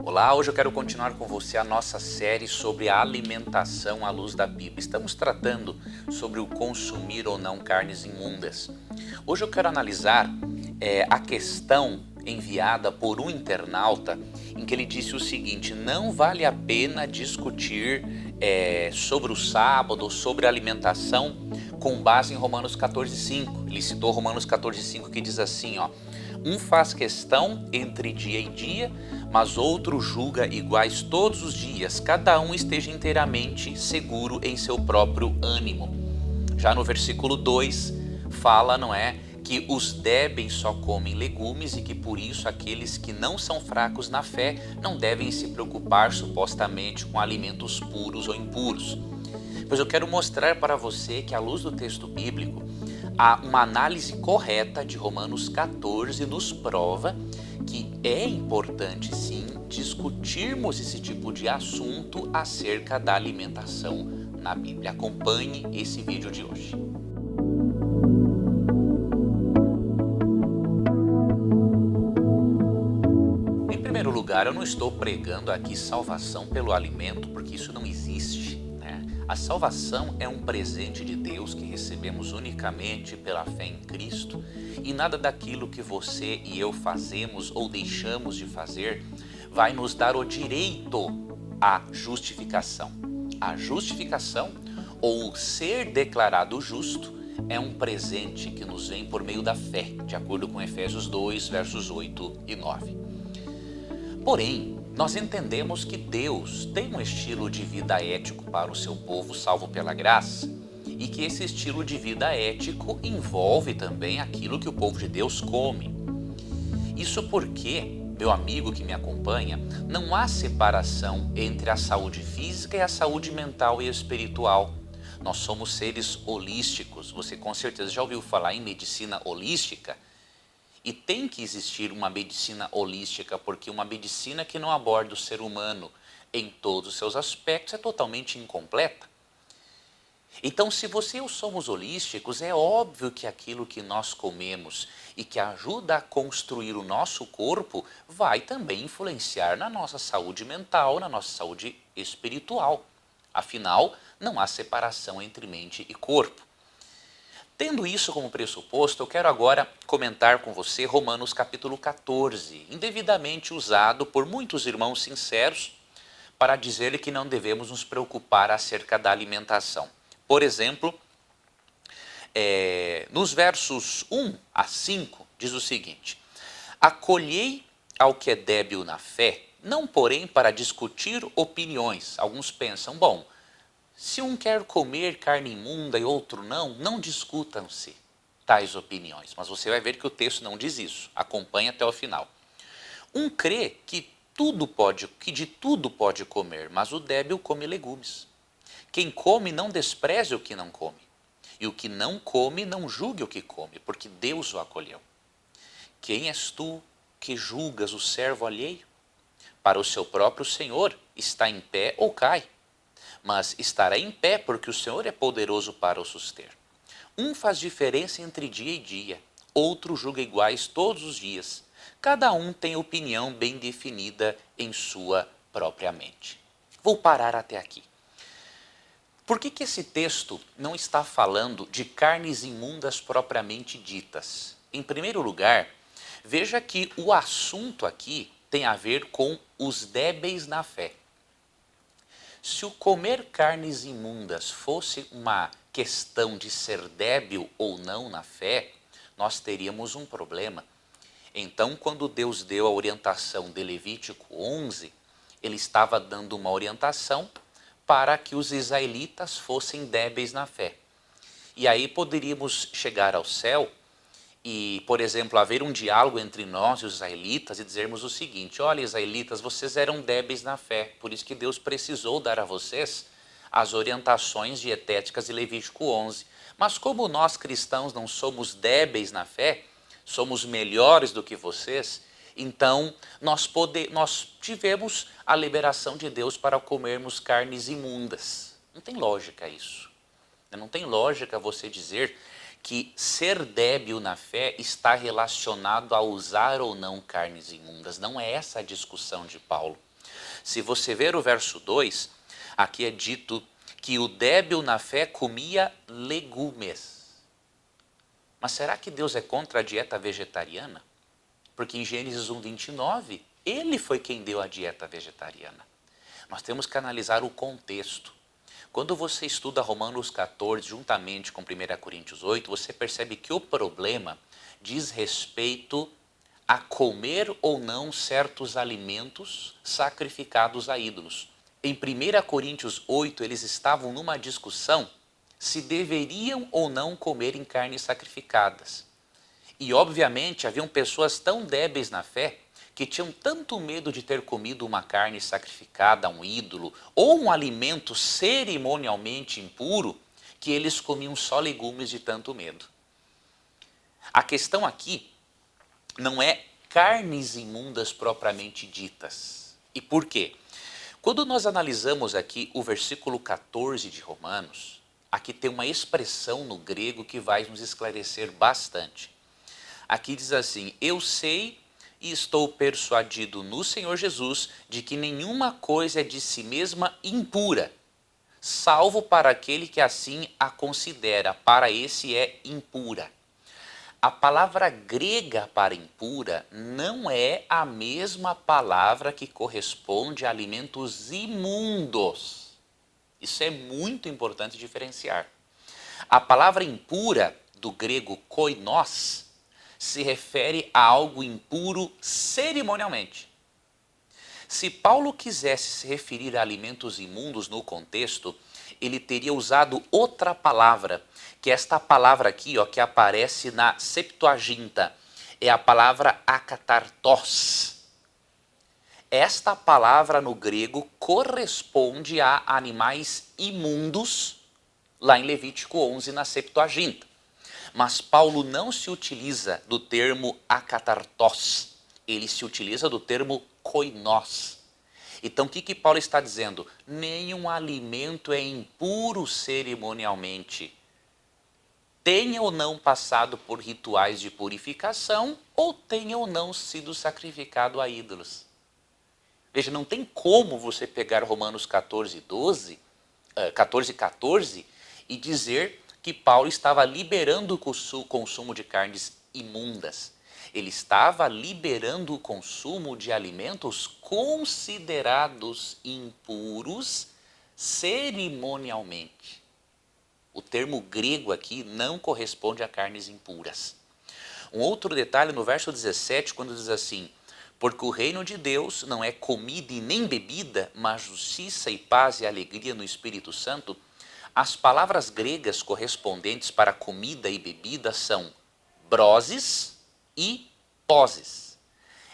Olá, hoje eu quero continuar com você a nossa série sobre a alimentação à luz da Bíblia. Estamos tratando sobre o consumir ou não carnes imundas. Hoje eu quero analisar a questão enviada por um internauta em que ele disse o seguinte: não vale a pena discutir sobre o sábado, sobre a alimentação com base em Romanos 14,5. Ele citou Romanos 14,5 que diz assim, ó: um faz questão entre dia e dia, mas outro julga iguais todos os dias, cada um esteja inteiramente seguro em seu próprio ânimo. Já no versículo 2 fala, não é, que os débeis só comem legumes e que por isso aqueles que não são fracos na fé não devem se preocupar supostamente com alimentos puros ou impuros. Pois eu quero mostrar para você que à luz do texto bíblico, uma análise correta de Romanos 14 nos prova que é importante sim discutirmos esse tipo de assunto acerca da alimentação na Bíblia. Acompanhe esse vídeo de hoje. Em primeiro lugar, eu não estou pregando aqui salvação pelo alimento, porque isso não existe. A salvação é um presente de Deus que recebemos unicamente pela fé em Cristo, e nada daquilo que você e eu fazemos ou deixamos de fazer vai nos dar o direito à justificação. A justificação, ou ser declarado justo, é um presente que nos vem por meio da fé, de acordo com Efésios 2, versos 8 e 9. Porém, nós entendemos que Deus tem um estilo de vida ético para o seu povo salvo pela graça, e que esse estilo de vida ético envolve também aquilo que o povo de Deus come. Isso porque, meu amigo que me acompanha, não há separação entre a saúde física e a saúde mental e espiritual. Nós somos seres holísticos. Você com certeza já ouviu falar em medicina holística? E tem que existir uma medicina holística, porque uma medicina que não aborda o ser humano em todos os seus aspectos é totalmente incompleta. Então, se você e eu somos holísticos, é óbvio que aquilo que nós comemos e que ajuda a construir o nosso corpo vai também influenciar na nossa saúde mental, na nossa saúde espiritual. Afinal, não há separação entre mente e corpo. Tendo isso como pressuposto, eu quero agora comentar com você Romanos capítulo 14, indevidamente usado por muitos irmãos sinceros para dizer que não devemos nos preocupar acerca da alimentação. Por exemplo, nos versos 1 a 5, diz o seguinte: acolhei ao que é débil na fé, não porém para discutir opiniões. Alguns pensam, bom, se um quer comer carne imunda e outro não discutam-se tais opiniões. Mas você vai ver que o texto não diz isso. Acompanhe até o final. Um crê que de tudo pode comer, mas o débil come legumes. Quem come não despreze o que não come. E o que não come não julgue o que come, porque Deus o acolheu. Quem és tu que julgas o servo alheio? Para o seu próprio Senhor está em pé ou cai, mas estará em pé porque o Senhor é poderoso para o suster. Um faz diferença entre dia e dia, outro julga iguais todos os dias. Cada um tem opinião bem definida em sua própria mente. Vou parar até aqui. Por que esse texto não está falando de carnes imundas propriamente ditas? Em primeiro lugar, veja que o assunto aqui tem a ver com os débeis na fé. Se o comer carnes imundas fosse uma questão de ser débil ou não na fé, nós teríamos um problema. Então, quando Deus deu a orientação de Levítico 11, ele estava dando uma orientação para que os israelitas fossem débeis na fé. E aí poderíamos chegar ao céu e, por exemplo, haver um diálogo entre nós e os israelitas e dizermos o seguinte: olha, israelitas, vocês eram débeis na fé, por isso que Deus precisou dar a vocês as orientações dietéticas de Levítico 11. Mas como nós cristãos não somos débeis na fé, somos melhores do que vocês, então nós tivemos a liberação de Deus para comermos carnes imundas. Não tem lógica isso. Não tem lógica você dizer que ser débil na fé está relacionado a usar ou não carnes imundas. Não é essa a discussão de Paulo. Se você ver o verso 2, aqui é dito que o débil na fé comia legumes. Mas será que Deus é contra a dieta vegetariana? Porque em Gênesis 1:29, ele foi quem deu a dieta vegetariana. Nós temos que analisar o contexto. Quando você estuda Romanos 14 juntamente com 1 Coríntios 8, você percebe que o problema diz respeito a comer ou não certos alimentos sacrificados a ídolos. Em 1 Coríntios 8, eles estavam numa discussão se deveriam ou não comer em carnes sacrificadas. E obviamente haviam pessoas tão débeis na fé que tinham tanto medo de ter comido uma carne sacrificada a um ídolo ou um alimento cerimonialmente impuro que eles comiam só legumes de tanto medo. A questão aqui não é carnes imundas propriamente ditas. E por quê? Quando nós analisamos aqui o versículo 14 de Romanos, aqui tem uma expressão no grego que vai nos esclarecer bastante. Aqui diz assim: eu sei e estou persuadido no Senhor Jesus de que nenhuma coisa é de si mesma impura, salvo para aquele que assim a considera, para esse é impura. A palavra grega para impura não é a mesma palavra que corresponde a alimentos imundos. Isso é muito importante diferenciar. A palavra impura, do grego koinos, se refere a algo impuro cerimonialmente. Se Paulo quisesse se referir a alimentos imundos no contexto, ele teria usado outra palavra, que é esta palavra aqui, ó, que aparece na Septuaginta, é a palavra akatartos. Esta palavra no grego corresponde a animais imundos, lá em Levítico 11, na Septuaginta. Mas Paulo não se utiliza do termo akatartos, ele se utiliza do termo koinos. Então o que Paulo está dizendo? Nenhum alimento é impuro cerimonialmente. Tenha ou não passado por rituais de purificação, ou tenha ou não sido sacrificado a ídolos. Veja, não tem como você pegar Romanos 14:14 e dizer que Paulo estava liberando o consumo de carnes imundas. Ele estava liberando o consumo de alimentos considerados impuros cerimonialmente. O termo grego aqui não corresponde a carnes impuras. Um outro detalhe no verso 17, quando diz assim: porque o reino de Deus não é comida e nem bebida, mas justiça e paz e alegria no Espírito Santo. As palavras gregas correspondentes para comida e bebida são broses e poses.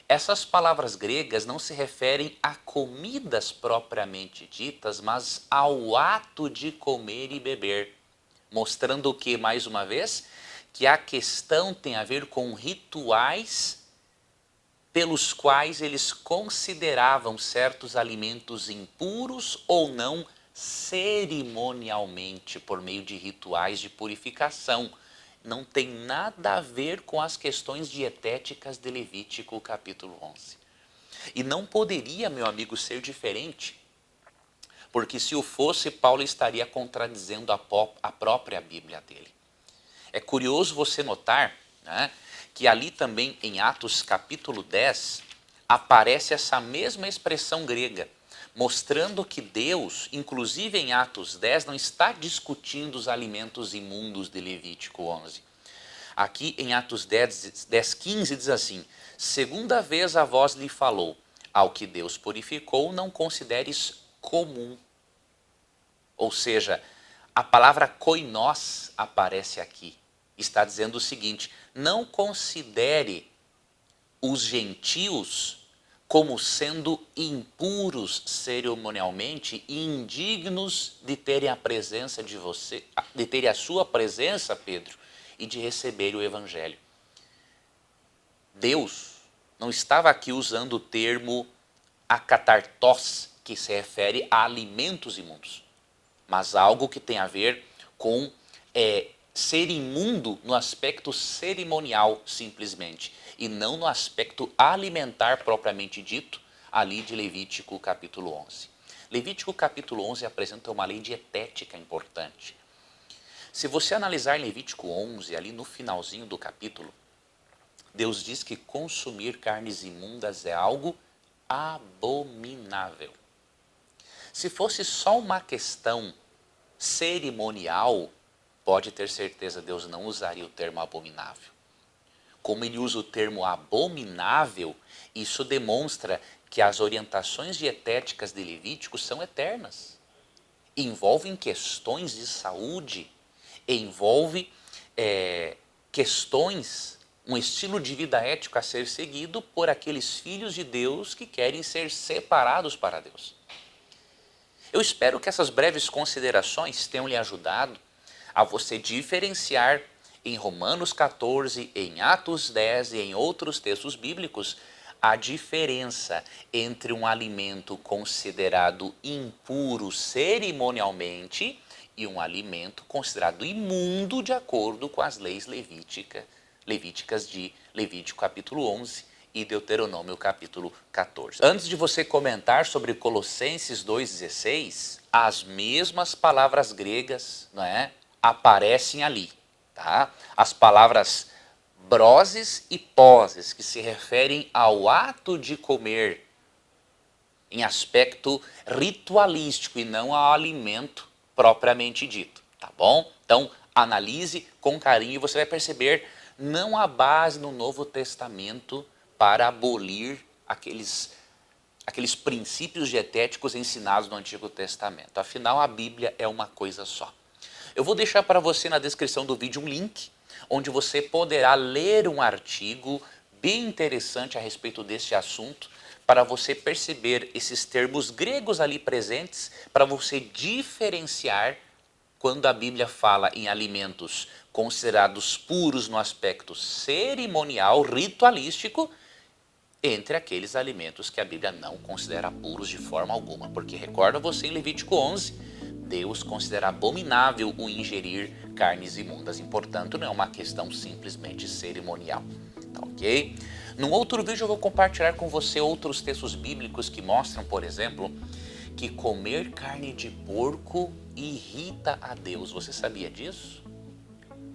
Essas palavras gregas não se referem a comidas propriamente ditas, mas ao ato de comer e beber. Mostrando o que, mais uma vez? Que a questão tem a ver com rituais pelos quais eles consideravam certos alimentos impuros ou não cerimonialmente, por meio de rituais de purificação. Não tem nada a ver com as questões dietéticas de Levítico capítulo 11. E não poderia, meu amigo, ser diferente, porque se o fosse, Paulo estaria contradizendo a própria Bíblia dele. É curioso você notar, né, que ali também em Atos capítulo 10 aparece essa mesma expressão grega, mostrando que Deus, inclusive em Atos 10, não está discutindo os alimentos imundos de Levítico 11. Aqui em Atos 10:15 diz assim: segunda vez a voz lhe falou, ao que Deus purificou, não consideres comum. Ou seja, a palavra koinos aparece aqui. Está dizendo o seguinte: não considere os gentios como sendo impuros cerimonialmente e indignos de terem a presença de você, de terem a sua presença, Pedro, e de receber o evangelho. Deus não estava aqui usando o termo akatartos, que se refere a alimentos imundos, mas algo que tem a ver com ser imundo no aspecto cerimonial, simplesmente, e não no aspecto alimentar propriamente dito, ali de Levítico capítulo 11. Levítico capítulo 11 apresenta uma lei dietética importante. Se você analisar Levítico 11, ali no finalzinho do capítulo, Deus diz que consumir carnes imundas é algo abominável. Se fosse só uma questão cerimonial, pode ter certeza, Deus não usaria o termo abominável. Como ele usa o termo abominável, isso demonstra que as orientações dietéticas de Levítico são eternas. Envolvem questões de saúde, envolve questões, um estilo de vida ético a ser seguido por aqueles filhos de Deus que querem ser separados para Deus. Eu espero que essas breves considerações tenham lhe ajudado a você diferenciar em Romanos 14, em Atos 10 e em outros textos bíblicos a diferença entre um alimento considerado impuro cerimonialmente e um alimento considerado imundo de acordo com as leis levíticas de Levítico capítulo 11 e Deuteronômio capítulo 14. Antes de você comentar sobre Colossenses 2,16, as mesmas palavras gregas, não é, aparecem ali. Tá? As palavras broses e poses, que se referem ao ato de comer em aspecto ritualístico e não ao alimento propriamente dito, tá bom? Então, analise com carinho e você vai perceber, não há base no Novo Testamento para abolir aqueles princípios dietéticos ensinados no Antigo Testamento. Afinal, a Bíblia é uma coisa só. Eu vou deixar para você na descrição do vídeo um link onde você poderá ler um artigo bem interessante a respeito deste assunto para você perceber esses termos gregos ali presentes, para você diferenciar quando a Bíblia fala em alimentos considerados puros no aspecto cerimonial, ritualístico, entre aqueles alimentos que a Bíblia não considera puros de forma alguma. Porque recorda você em Levítico 11, Deus considera abominável o ingerir carnes imundas. E, portanto, não é uma questão simplesmente cerimonial. Tá ok? Num outro vídeo eu vou compartilhar com você outros textos bíblicos que mostram, por exemplo, que comer carne de porco irrita a Deus. Você sabia disso?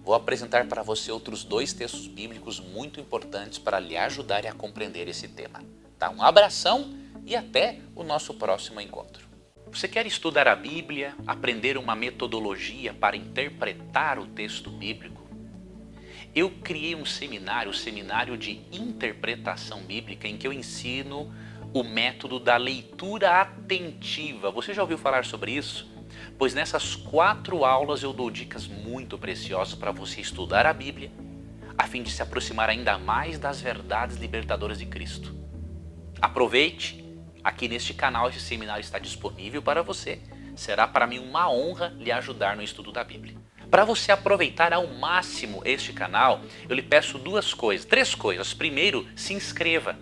Vou apresentar para você outros 2 textos bíblicos muito importantes para lhe ajudar a compreender esse tema. Tá? Um abração e até o nosso próximo encontro. Você quer estudar a Bíblia, aprender uma metodologia para interpretar o texto bíblico? Eu criei um seminário, o Seminário de Interpretação Bíblica, em que eu ensino o método da leitura atentiva. Você já ouviu falar sobre isso? Pois nessas 4 aulas eu dou dicas muito preciosas para você estudar a Bíblia, a fim de se aproximar ainda mais das verdades libertadoras de Cristo. Aproveite, aqui neste canal esse seminário está disponível para você. Será para mim uma honra lhe ajudar no estudo da Bíblia. Para você aproveitar ao máximo este canal, eu lhe peço 3 coisas. Primeiro, se inscreva.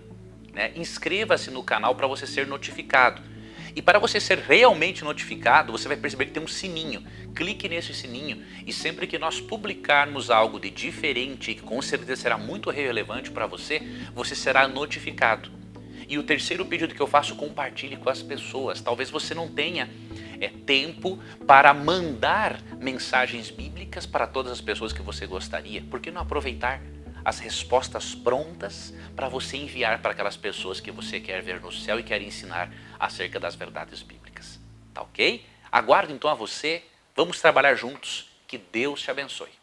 Inscreva-se no canal para você ser notificado. E para você ser realmente notificado, você vai perceber que tem um sininho. Clique nesse sininho e sempre que nós publicarmos algo de diferente, que com certeza será muito relevante para você, você será notificado. E o terceiro pedido que eu faço, compartilhe com as pessoas. Talvez você não tenha tempo para mandar mensagens bíblicas para todas as pessoas que você gostaria. Por que não aproveitar as respostas prontas para você enviar para aquelas pessoas que você quer ver no céu e quer ensinar acerca das verdades bíblicas? Tá ok? Aguardo então a você. Vamos trabalhar juntos. Que Deus te abençoe.